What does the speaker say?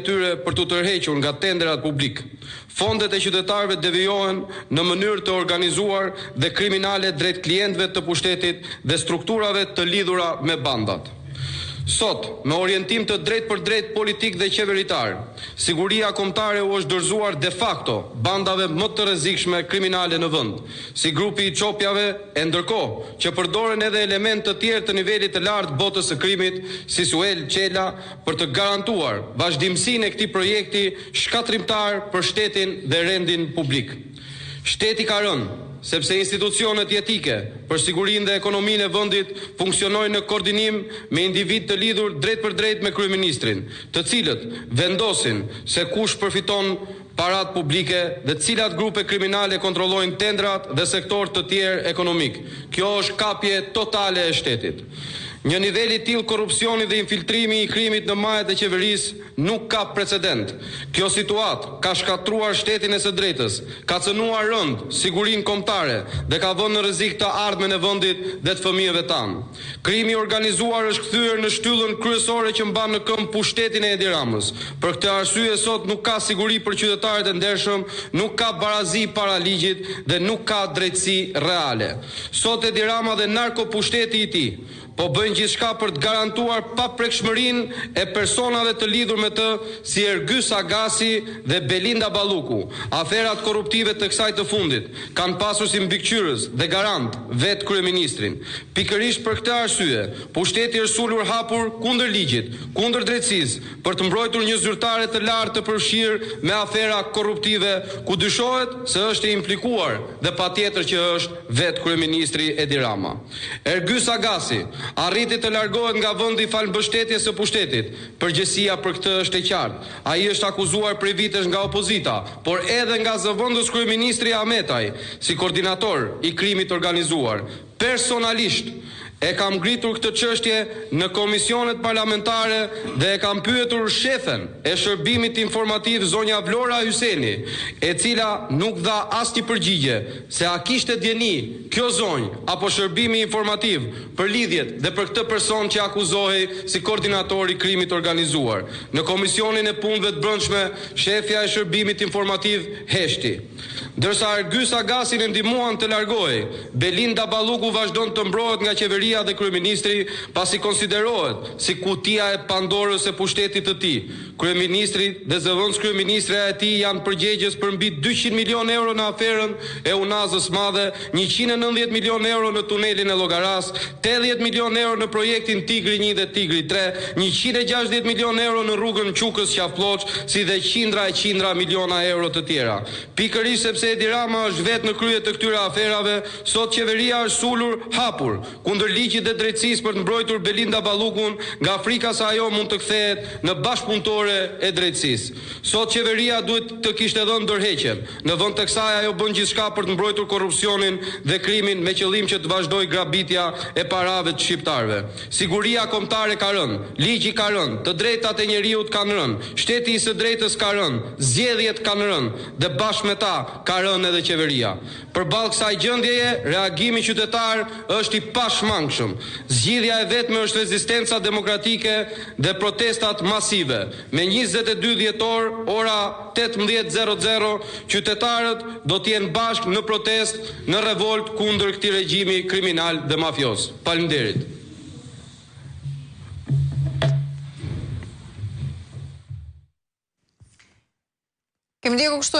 tyre për të tërhequr nga tenderat publik. Fondet e qytetarëve devijohen në mënyrë të organizuar dhe kriminale drejt klientëve të pushtetit dhe strukturave të lidhura me bandat. Sot, me orientim të drejt për drejt politik dhe qeveritar, siguria kombëtare u është dorëzuar de facto bandave më të rrezikshme kriminale në vend, si grupi i Çopjave, e ndërkohë që përdoren edhe elementë të tjerë të nivelit të lartë botës së krimit, si Suel Qela, për të garantuar vazhdimsinë e këtij projekti shkatrimtar për shtetin dhe rendin publik. Shteti ka rënë sepse institucionet jetike për sigurinë dhe ekonominë e vendit funksionojnë në koordinim me individ të lidhur drejt për drejt me kryeministrin, të cilët vendosin se kush përfiton parat publike dhe cilat grupe kriminale kontrollojnë tendrat dhe sektor të tjerë ekonomik. Kjo është kapje totale e shtetit. Një nivel i tillë korrupsioni dhe infiltrimi i krimit në majet e qeverisë nuk ka precedent. Kjo situatë ka shkatruar shtetin e së drejtës, ka cënuar rënd sigurinë kombëtare dhe ka vënë në rrezik të ardhmen e vendit dhe të fëmijëve tanë. Krimi organizuar është kthyer në shtyllën kryesore që mban në këmbë pushtetin e Edi Ramës. Për këtë arsye sot nuk ka siguri për qytetarët e ndershëm, nuk ka barazi para ligjit dhe nuk ka drejtësi reale. Sot Edi Rama dhe narkopushteti i tij po bëjnë gjithçka për të garantuar paprekshmërinë e personave të lidhur me të, si Ergys Agasi dhe Belinda Balluku. Aferat korruptive të kësaj të fundit kanë pasur si mbikëqyrës dhe garant vetë kryeministrin. Pikërisht për këtë arsye, pushteti është sulur hapur kundër ligjit, kundër drejtësisë, për të mbrojtur një zyrtare të lartë të përfshirë me afera korruptive, ku dyshohet se është i implikuar dhe patjetër që është vetë kryeministri Edi Rama. Ergys Agasi arriti të largohet nga vendi fal mbështetjes së pushtetit. Përgjegjësia për këtë është e qartë. Ai është akuzuar prej vitesh nga opozita, por edhe nga zëvendës kryeministri Ahmetaj, si koordinator i krimit organizuar. Personalisht e kam ngritur këtë çështje në komisionet parlamentare dhe e kam pyetur shefen e shërbimit informativ zonja Vlora Hyseni, e cila nuk dha asnjë përgjigje se a kishte dieni kjo zonjë apo shërbimi informativ për lidhjet dhe për këtë person që akuzohej si koordinator i krimit organizuar. Në komisionin e punëve të brendshme, shefja e shërbimit informativ heshti. Ndërsa Ergys Agasin e ndihmuan të largohej, Belinda Balluku vazhdon të mbrohet nga qeveria dhe kryeministri, pasi konsiderohet si kutia e Pandorës e pushtetit të tij. Kryeministri dhe zëvendës kryeministra e tij janë përgjegjës për mbi 200 milion euro në aferën e Unazës Madhe, 190 milion euro në tunelin e Llogaras, 80 milion euro në projektin Tigri 1 dhe Tigri 3, 160 milion euro në rrugën Qukës-Qafpllocë, si dhe qindra miliona euro të tjera. Pikërisht sepse Edi Rama është vetë në krye të këtyre aferave, sot qeveria është sulur hapur kundër ligjit dhe drejtësisë për të mbrojtur Belinda Ballukun nga frika se ajo mund të kthehet në bashkëpunëtore e drejtësisë. Sot qeveria duhet të kishte dhënë ndërheqjen. Në vend të kësaj ajo bën gjithçka për të mbrojtur korrupsionin dhe krimin me qëllim që të vazhdojë grabitja e parave të shqiptarëve. Siguria kombëtare ka rënë, ligji ka rënë, të drejtat e njerëzit kanë rënë, shteti i së drejtës ka rënë, zgjedhjet kanë rënë dhe bashkë me ta ka rënë edhe qeveria. Përballë kësaj gjendjeje, reagimi qytetar është i pashmangshëm. Zgjidhja e vetme është rezistenca demokratike dhe protestat masive. Me 22 dhjetor, ora 18:00, qytetarët do të jenë bashkë në protestë, në revolt kundër këtij regjimi kriminal dhe mafios. Faleminderit. Kemi ndjekur kështu